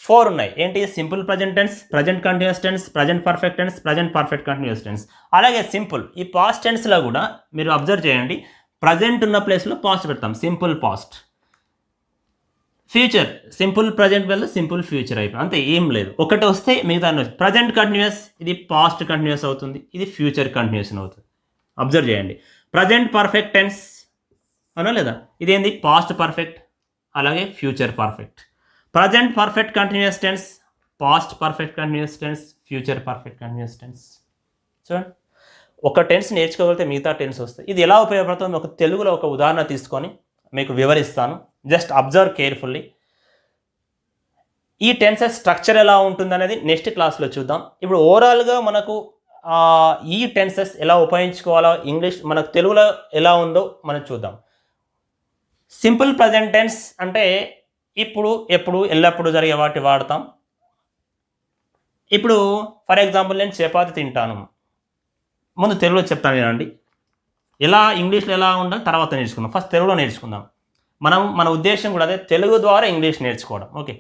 4 ఉన్నాయి. ఏంటి? Simple present tense, present continuous tense, present perfect tense, present perfect continuous tense. అలాగే సింపుల్ ఈ పాస్ట్ టెన్స్లో కూడా మీరు అబ్జర్వ్ చేయండి, ప్రజెంట్ ఉన్న ప్లేస్లో పాస్ట్ పెడతాం, simple past. Future simple present వల్ల సింపుల్ ఫ్యూచర్ అయిపోయింది, అంతే, ఏం లేదు. ఒకటి వస్తే మిగతా ప్రజెంట్ కంటిన్యూస్, ఇది పాస్ట్ కంటిన్యూస్ అవుతుంది, ఇది ఫ్యూచర్ కంటిన్యూషన్ అవుతుంది. అబ్జర్వ్ చేయండి. ప్రజెంట్ పర్ఫెక్ట్ టెన్స్, అవునా లేదా? ఇదేంది పాస్ట్ పర్ఫెక్ట్, అలాగే future perfect. Present perfect continuous tense, past perfect continuous tense, future perfect continuous tense. చూడండి, ఒక టెన్స్ నేర్చుకోగలిగితే మిగతా టెన్స్ వస్తాయి. ఇది ఎలా ఉపయోగపడుతుందో ఒక తెలుగులో ఒక ఉదాహరణ తీసుకొని మీకు వివరిస్తాను. Just observe carefully. ఈ టెన్సెస్ స్ట్రక్చర్ ఎలా ఉంటుందనేది నెక్స్ట్ క్లాస్లో చూద్దాం. ఇప్పుడు ఓవరాల్గా మనకు ఈ టెన్సెస్ ఎలా ఉపయోగించుకోవాలో ఇంగ్లీష్ మనకు తెలుగులో ఎలా ఉందో మనం చూద్దాం. సింపుల్ ప్రజెంట్ టెన్స్ అంటే ఇప్పుడు, ఎప్పుడు, ఎల్లప్పుడు జరిగే వాటి వాడతాం. ఇప్పుడు ఫర్ ఎగ్జాంపుల్ నేను చపాతి తింటాను. ముందు తెలుగులో చెప్తాను వినండి. ఎలా ఇంగ్లీష్లో ఎలా ఉండాలి తర్వాత నేర్చుకుందాం. ఫస్ట్ తెలుగులో నేర్చుకుందాం. మన ఉద్దేశం కూడా అదే, తెలుగు ద్వారా ఇంగ్లీష్ నేర్చుకోవడం. ఓకే,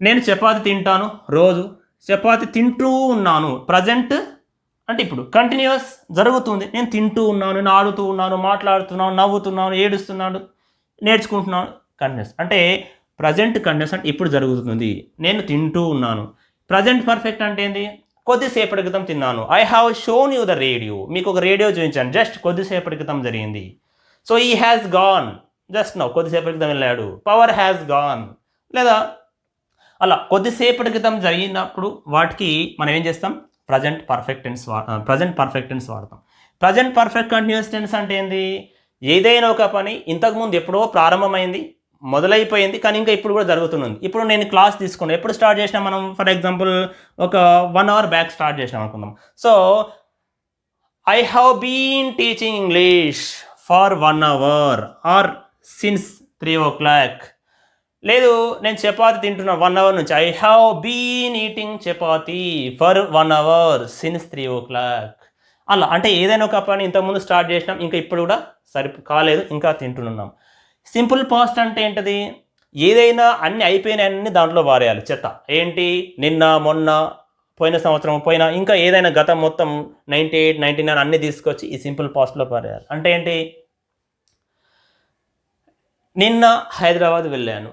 నేను చపాతి తింటాను రోజు, చపాతి తింటూ ఉన్నాను. ప్రజెంట్ అంటే ఇప్పుడు కంటిన్యూస్ జరుగుతుంది. నేను తింటూ ఉన్నాను, నేను ఆడుతూ ఉన్నాను, మాట్లాడుతున్నాను, నవ్వుతున్నాను, ఏడుస్తున్నాను, నేర్చుకుంటున్నాను. కంటిన్యూస్ అంటే ప్రజెంట్ కంటిన్యూస్ అంటే ఇప్పుడు జరుగుతుంది. నేను తింటూ ఉన్నాను. ప్రజెంట్ పర్ఫెక్ట్ అంటే ఏంది? కొద్దిసేపటి క్రితం తిన్నాను. I have shown you the radio. మీకు ఒక రేడియో చూపించాను, జస్ట్ కొద్దిసేపటి క్రితం జరిగింది. సో ఈ హ్యాస్ గాన్, జస్ట్ నో కొద్దిసేపటి క్రితం వెళ్ళాడు. పవర్ హ్యాస్ గాన్, లేదా అలా కొద్దిసేపటి క్రితం జరిగినప్పుడు వాటికి మనం ఏం చేస్తాం? ప్రజెంట్ పర్ఫెక్ట్ టెన్స్ వాడతాం. ప్రజెంట్ పర్ఫెక్ట్ కంటిన్యూస్ టెన్స్ అంటే ఏంది? ఏదైనా ఒక పని ఇంతకుముందు ఎప్పుడో ప్రారంభమైంది, మొదలైపోయింది, కానీ ఇంకా ఇప్పుడు కూడా జరుగుతుంది. ఇప్పుడు నేను క్లాస్ తీసుకున్నాను, ఎప్పుడు స్టార్ట్ చేసినా మనం? ఫర్ ఎగ్జాంపుల్ ఒక 1 hour బ్యాక్ స్టార్ట్ చేసినాం అనుకుందాం. So I have been teaching English for 1 hour or since 3 o'clock. లేదు, నేను చపాతి తింటున్నా 1 hour నుంచి. I have been eating chapati for 1 hour since 3 o'clock. అలా అంటే ఏదైనా ఒక పని ఇంతకుముందు స్టార్ట్ చేసినాం, ఇంకా ఇప్పుడు కూడా కాలేదు, ఇంకా తింటున్నాం. సింపుల్ పాస్ట్ అంటే ఏంటిది? ఏదైనా అన్ని అయిపోయినాయన్ని దాంట్లో వారేయాలి. చెత్త ఏంటి? నిన్న, మొన్న, పోయిన సంవత్సరం, ఇంకా ఏదైనా గతం మొత్తం 98, 99 అన్నీ తీసుకొచ్చి ఈ సింపుల్ పాస్ట్లో పారేయాలి. అంటే ఏంటి? నిన్న హైదరాబాద్ వెళ్ళాను,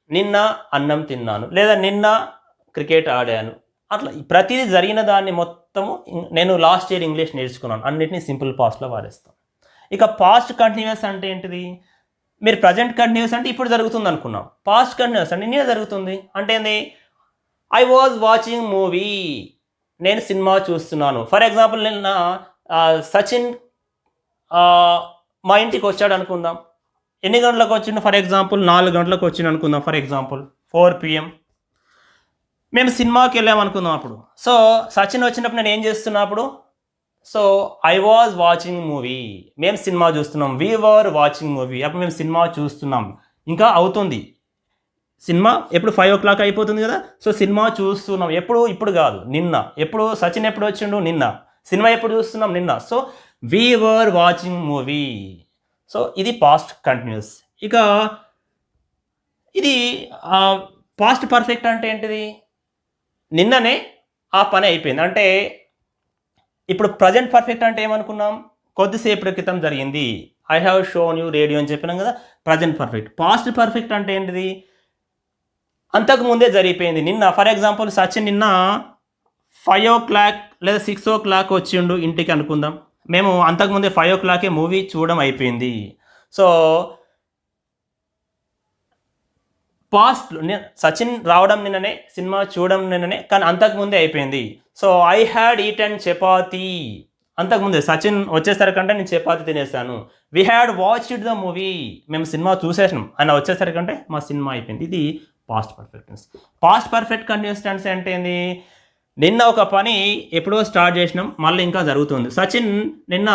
నిన్న అన్నం తిన్నాను, లేదా నిన్న క్రికెట్ ఆడాను. అట్లా ప్రతిదీ జరిగిన దాన్ని మొత్తము నేను లాస్ట్ ఇయర్ ఇంగ్లీష్ నేర్చుకున్నాను అన్నిటినీ సింపుల్ పాస్ట్లో వాడేస్తాం. ఇక పాస్ట్ కంటిన్యూస్ అంటే ఏంటిది? మీరు ప్రజెంట్ కంటిన్యూస్ అంటే ఇప్పుడు జరుగుతుంది అనుకున్నాం. పాస్ట్ కంటిన్యూస్ అంటే నిన్న జరుగుతుంది. అంటే ఏంది? ఐ వాజ్ వాచింగ్ మూవీ, నేను సినిమా చూస్తున్నాను. ఫర్ ఎగ్జాంపుల్ నిన్న సచిన్ మా ఇంటికి వచ్చాడు అనుకుందాం. ఎన్ని గంటలకు వచ్చిండు? ఫర్ ఎగ్జాంపుల్ 4 గంటలకు వచ్చిండు అనుకుందాం. For example 4 PM. మేము సినిమాకి వెళ్ళాము అనుకుందాం అప్పుడు. సో సచిన్ వచ్చినప్పుడు నేను ఏం చేస్తున్నా అప్పుడు? So I was watching movie, మేము సినిమా చూస్తున్నాం. వీ వర్ వాచింగ్ మూవీ, అప్పుడు మేము సినిమా చూస్తున్నాం. ఇంకా అవుతుంది సినిమా. ఎప్పుడు 5 o'clock అయిపోతుంది కదా. సో సినిమా చూస్తున్నాం. ఎప్పుడు? ఇప్పుడు కాదు, నిన్న. ఎప్పుడు? సచిన్ ఎప్పుడు వచ్చిండు? నిన్న. సినిమా ఎప్పుడు చూస్తున్నాం? నిన్న. So we were watching movie. So ఇది పాస్ట్ కంటిన్యూస్. ఇక ఇది పాస్ట్ పర్ఫెక్ట్ అంటే ఏంటిది? నిన్ననే ఆ పని అయిపోయింది. అంటే ఇప్పుడు ప్రజెంట్ పర్ఫెక్ట్ అంటే ఏమనుకున్నాం? కొద్దిసేపటి క్రితం జరిగింది. I have shown you radio అని చెప్పినాం కదా, ప్రజెంట్ పర్ఫెక్ట్. పాస్ట్ పర్ఫెక్ట్ అంటే ఏంటిది? అంతకుముందే జరిగిపోయింది, నిన్న. ఫర్ ఎగ్జాంపుల్ సచిన్ నిన్న 5 o'clock లేదా 6 o'clock వచ్చిండు ఇంటికి అనుకుందాం. మేము అంతకుముందే 5 o'clock మూవీ చూడడం అయిపోయింది. సో పాస్ట్ సచిన్ రావడం నిన్ననే, సినిమా చూడడం నిన్ననే, కానీ అంతకుముందే అయిపోయింది. So I had eaten chapati, అంతకుముందే సచిన్ వచ్చేసరికంటే నేను చపాతీ తినేసాను. We had watched the movie, మేము సినిమా చూసేసినాం, ఆయన వచ్చేసరికంటే మా సినిమా అయిపోయింది. ఇది past perfect tense. Past perfect continuous tense అంటే ఏంది? నిన్న ఒక పని ఎప్పుడో స్టార్ట్ చేసినాం, మళ్ళీ ఇంకా జరుగుతుంది. సచిన్ నిన్న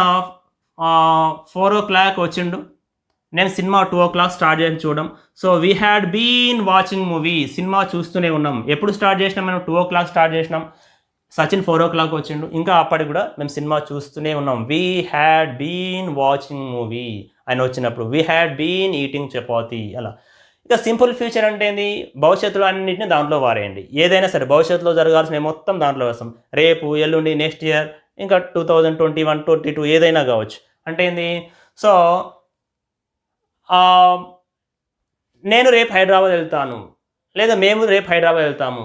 4 o'clock వచ్చిండు, నేను సినిమా 2 o'clock స్టార్ట్ చేసి చూడడం. So we had been watching movie, సినిమా చూస్తూనే ఉన్నాం. ఎప్పుడు స్టార్ట్ చేసినాం? మనం 2 o'clock స్టార్ట్ చేసినాం, సచిన్ 4 o'clock వచ్చిండు, ఇంకా అప్పటికి కూడా మేము సినిమా చూస్తూనే ఉన్నాం. We had been watching movie ఆయన వచ్చినప్పుడు. We had been eating chapati. అలా. ఇక సింపుల్ ఫ్యూచర్ అంటే ఏంది? భవిష్యత్తులో అన్నింటినీ దాంట్లో వారేయండి. ఏదైనా సరే భవిష్యత్తులో జరగాల్సిన మొత్తం దాంట్లో వేస్తాం. రేపు, ఎల్లుండి, నెక్స్ట్ ఇయర్, ఇంకా 2021, 22 ఏదైనా కావచ్చు. అంటే ఏంది? సో నేను రేపు హైదరాబాద్ వెళ్తాను, లేదా మేము రేపు హైదరాబాద్ వెళ్తాము,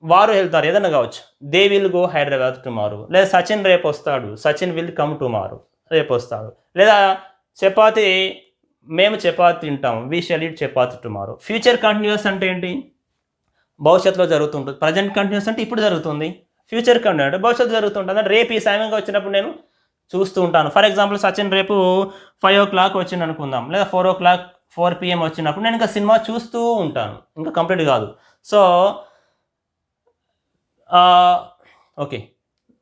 వారు వెళ్తారు, ఏదైనా కావచ్చు. They will go Hyderabad tomorrow. లేదా సచిన్ రేపు వస్తాడు, సచిన్ విల్ కమ్ టుమారో, రేపు వస్తాడు. లేదా చపాతి, మేము చపాతి తింటాం. We shall eat chapati tomorrow. Future continuous అంటే ఏంటి? భవిష్యత్తులో జరుగుతుంటుంది. ప్రజెంట్ కంటిన్యూస్ అంటే ఇప్పుడు జరుగుతుంది. ఫ్యూచర్ కంటిన్యూస్ అంటే భవిష్యత్తు జరుగుతుంటుంది. అంటే రేపు ఈ సమయంగా వచ్చినప్పుడు నేను చూస్తూ ఉంటాను. ఫర్ ఎగ్జాంపుల్ సచిన్ రేపు 5 o'clock వచ్చింది అనుకుందాం, లేదా 4 PM వచ్చినప్పుడు నేను ఇంకా సినిమా చూస్తూ ఉంటాను, ఇంకా కంప్లీట్ కాదు. So okay,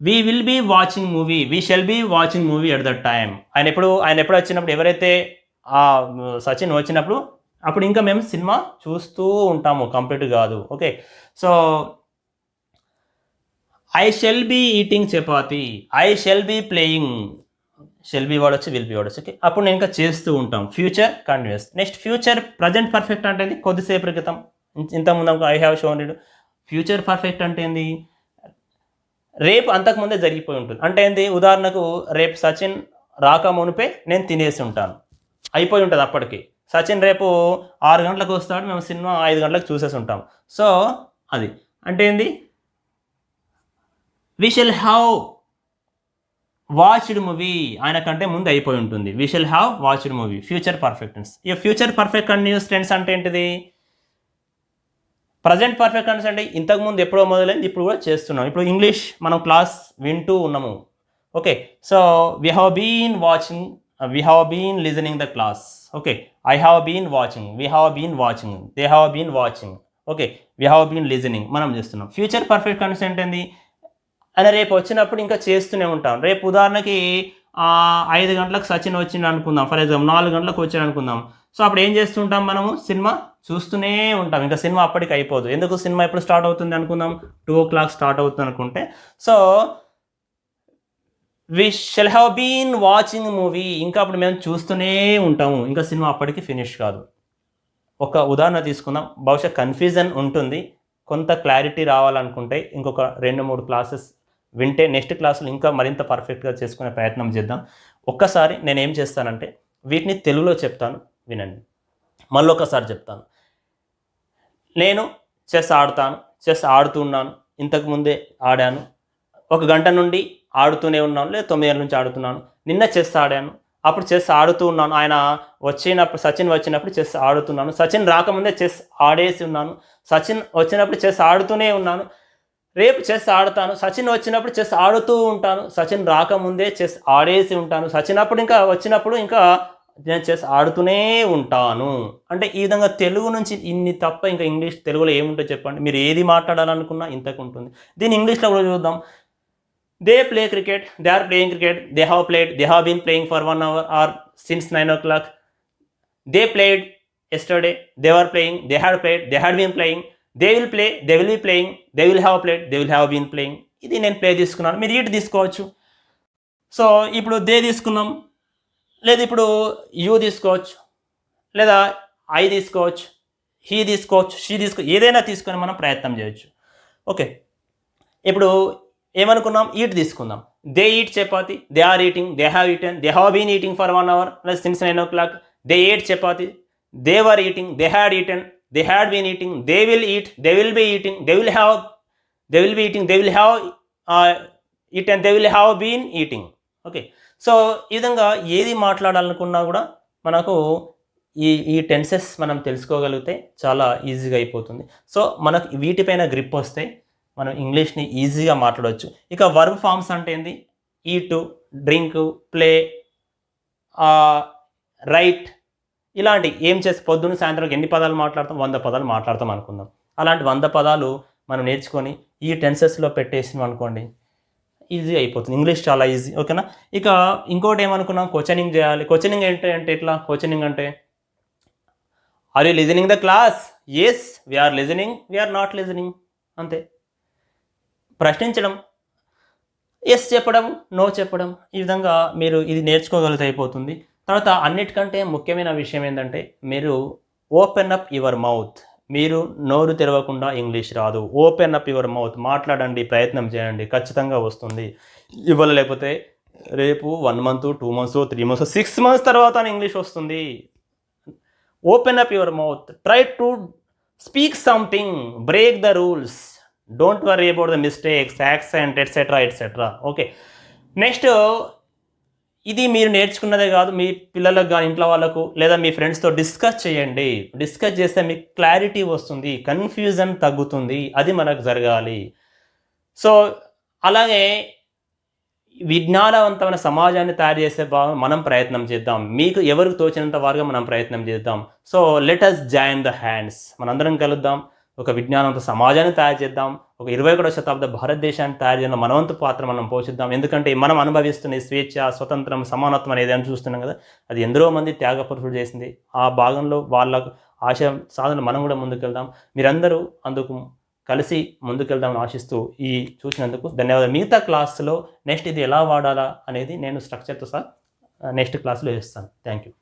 we will be watching movie, we shall be watching movie at that time. ఆయన ఎప్పుడు వచ్చినప్పుడు, ఎవరైతే సచిన్ వచ్చినప్పుడు అప్పుడు ఇంకా మేము సినిమా చూస్తూ ఉంటాము, కంప్లీట్ కాదు. Okay, so I shall be eating chapati, I shall be playing, shall be వాడచ్చు, విల్ బీ వాడచ్చు. ఓకే, అప్పుడు నేను ఇంకా చేస్తూ ఉంటాం. Future continuous. Next future present perfect అంటే కొద్దిసేపు క్రితం, ఇంతకుముందు I have shown it. Future perfect అంటే ఏంది? రేపు అంతకుముందే జరిగిపోయి ఉంటుంది. అంటే ఏంది? ఉదాహరణకు రేపు సచిన్ రాక మునిపే నేను తినేసి ఉంటాను, అయిపోయి ఉంటుంది అప్పటికి. సచిన్ రేపు 6 గంటలకు వస్తాడు, మేము సినిమా 5 గంటలకు చూసేసి ఉంటాం. సో అది అంటే ఏంది? We shall have watched movie, ఆయన కంటే ముందు అయిపోయి ఉంటుంది. We shall have watched movie. Future perfect tense. ఈ ఫ్యూచర్ పర్ఫెక్ట్ కంటిన్యూస్ టెన్స్ అంటే ఏంటిది? ప్రజెంట్ పర్ఫెక్ట్ టెన్స్ అంటే ఇంతకుముందు ఎప్పుడో మొదలైంది, ఇప్పుడు కూడా చేస్తున్నాం. ఇప్పుడు ఇంగ్లీష్ మనం క్లాస్ వింటూ ఉన్నాము. Okay, so we have been watching, we have been listening the class. Okay, I have been watching, we have been watching, they have been watching. Okay, we have been listening, మనం చేస్తున్నాం. Future perfect tense అంటే ఏంది? అని రేపు వచ్చినప్పుడు ఇంకా చేస్తూనే ఉంటాం. రేపు ఉదాహరణకి 5 గంటలకు సచిన్ వచ్చింది అనుకుందాం, ఫర్ ఎగ్జాంపుల్ 4 గంటలకు వచ్చాడు అనుకుందాం. సో అప్పుడు ఏం చేస్తుంటాం? మనము సినిమా చూస్తూనే ఉంటాం, ఇంకా సినిమా అప్పటికి అయిపోదు. ఎందుకు? సినిమా ఎప్పుడు స్టార్ట్ అవుతుంది అనుకుందాం, 2 o'clock స్టార్ట్ అవుతుంది అనుకుంటే, so we shall have been watching movie, ఇంకా అప్పుడు మేము చూస్తూనే ఉంటాము, ఇంకా సినిమా అప్పటికి ఫినిష్ కాదు. ఒక ఉదాహరణ తీసుకుందాం, బహుశా కన్ఫ్యూజన్ ఉంటుంది. కొంత క్లారిటీ రావాలనుకుంటే ఇంకొక 2-3 క్లాసెస్ వింటే నెక్స్ట్ క్లాసులు ఇంకా మరింత పర్ఫెక్ట్గా చేసుకునే ప్రయత్నం చేద్దాం. ఒక్కసారి నేను ఏం చేస్తానంటే వీటిని తెలుగులో చెప్తాను, వినండి. మళ్ళీ ఒకసారి చెప్తాను. నేను చెస్ ఆడతాను, చెస్ ఆడుతున్నాను, ఇంతకుముందే ఆడాను, 1 గంట నుండి ఆడుతూనే ఉన్నాను, లేదా 9 గంటల నుంచి ఆడుతున్నాను. నిన్న చెస్ ఆడాను, అప్పుడు చెస్ ఆడుతూ ఉన్నాను. ఆయన వచ్చినప్పుడు, సచిన్ వచ్చినప్పుడు చెస్ ఆడుతున్నాను. సచిన్ రాకముందే చెస్ ఆడేసి ఉన్నాను. సచిన్ వచ్చినప్పుడు చెస్ ఆడుతూనే ఉన్నాను. రేపు చెస్ ఆడతాను, సచిన్ వచ్చినప్పుడు చెస్ ఆడుతూ ఉంటాను. సచిన్ రాకముందే చెస్ ఆడేసి ఉంటాను. సచిన్ అప్పుడు ఇంకా వచ్చినప్పుడు ఇంకా నేను చెస్ ఆడుతూనే ఉంటాను. అంటే ఈ విధంగా తెలుగు నుంచి ఇన్ని తప్ప ఇంకా ఇంగ్లీష్, తెలుగులో ఏముంటుందో చెప్పండి. మీరు ఏది మాట్లాడాలనుకున్నా ఇంతకు ఉంటుంది. దీన్ని ఇంగ్లీష్లో కూడా చూద్దాం. They play cricket, they are playing cricket, they have played, they have been playing for 1 hour or since 9 o'clock. They played yesterday, they were playing, they had played, they had been playing, they will play, they will be playing, they will have played, they will have been playing. ఇది నేను play తీసుకున్నాను, మీరు eat తీసుకోవచ్చు. So ఇప్పుడు they తీసుకున్నాం, లేదా ఇప్పుడు you తీసుకోవచ్చు, లేదా ఐ తీసుకోవచ్చు, హీ తీసుకోవచ్చు, షీ ఏదైనా తీసుకొని మనం ప్రయత్నం చేయొచ్చు. ఓకే, ఇప్పుడు ఏమనుకున్నాం? ఈట్ తీసుకుందాం. They eat chapati, they are eating, they have eaten, they have been eating for 1 hour plus since 9 o'clock. They ate chapati, they were eating, they had eaten, they had been eating, they will eat, they will be eating, they will be eating, they will have eaten, they will have been eating. Okay, so ఈ విధంగా ఏది మాట్లాడాలనుకున్నా కూడా మనకు ఈ tenses మనం తెలుసుకోగలిగితే చాలా ఈజీగా అయిపోతుంది. సో మనకు వీటిపైన గ్రిప్ వస్తే మనం ఇంగ్లీష్ని ఈజీగా మాట్లాడవచ్చు. ఇక వర్బ్ ఫామ్స్ అంటే ఏంది? ఈటు, డ్రింక్, ప్లే, రైట్, ఇలాంటి ఏం చేసి పొద్దున్న సాయంత్రం ఎన్ని పదాలు మాట్లాడతాం? 100 పదాలు మాట్లాడతాం అనుకుందాం. అలాంటి 100 పదాలు మనం నేర్చుకొని ఈ టెన్సెస్లో పెట్టేసినాం అనుకోండి, ఈజీ అయిపోతుంది. ఇంగ్లీష్ చాలా ఈజీ. ఓకేనా? ఇక ఇంకోటి ఏమనుకున్నాం? క్వశ్చనింగ్ చేయాలి. క్వశ్చనింగ్ అంటే ఎట్లా? క్వశ్చనింగ్ అంటే are you listening the class? Yes we are listening, we are not listening, అంతే. ప్రశ్నించడం, ఎస్ చెప్పడం, నో చెప్పడం, ఈ విధంగా మీరు ఇది నేర్చుకోగలిగితే అయిపోతుంది. తర్వాత అన్నిటికంటే ముఖ్యమైన విషయం ఏంటంటే మీరు ఓపెన్ అప్ యువర్ మౌత్. మీరు నోరు తెరవకుండా ఇంగ్లీష్ రాదు. ఓపెన్ అప్ యువర్ మౌత్, మాట్లాడండి, ప్రయత్నం చేయండి, ఖచ్చితంగా వస్తుంది. ఇవాళ లేకపోతే రేపు 1 month, 2 months, 3 months, 6 months తర్వాత ఇంగ్లీష్ వస్తుంది. Open up your mouth, try to speak something, break the rules, don't worry about the mistakes, accent, etcetera etcetera. Okay, next ఇది మీరు నేర్చుకున్నదే కాదు, మీ పిల్లలకు గాని, ఇంట్లో వాళ్ళకు లేదా మీ ఫ్రెండ్స్‌తో డిస్కస్ చేయండి. డిస్కస్ చేస్తే మీకు క్లారిటీ వస్తుంది. కన్‌ఫ్యూజన్ తగ్గుతుంది. అది మనకు జరగాలి. సో, అలాగే విజ్ఞానవంతమైన సమాజాన్ని తయారు చేసే మనం ప్రయత్నం చేద్దాం. మీకు ఎవరికి తోచినంత వారుగా మనం ప్రయత్నం చేద్దాం. So, let us join the hands. మనందరం కలుద్దాం. ఒక విజ్ఞానవంత సమాజాన్ని తయారు చేద్దాం. ఒక 21వ శతాబ్ద భారతదేశాన్ని తయారు చేయడంలో మన వంతు పాత్ర మనం పోషిద్దాం. ఎందుకంటే మనం అనుభవిస్తున్న ఈ స్వేచ్ఛ, స్వతంత్రం, సమానత్వం అనేది ఏదైనా చూస్తున్నాం కదా! అది ఎందరో మంది త్యాగపురుషులు చేసింది. ఆ భాగంలో వాళ్ళ ఆశయం సాధనలో మనం కూడా ముందుకెళ్దాం. మీరందరూ అందుకు కలిసి ముందుకెళ్దామని ఆశిస్తూ ఈ చూసినందుకు ధన్యవాదాలు. మిగతా క్లాస్‌లో నెక్స్ట్ ఇది ఎలా వాడాలా అనేది నేను స్ట్రక్చర్‌తో సహా నెక్స్ట్ క్లాస్‌లో చేస్తాను. Thank you.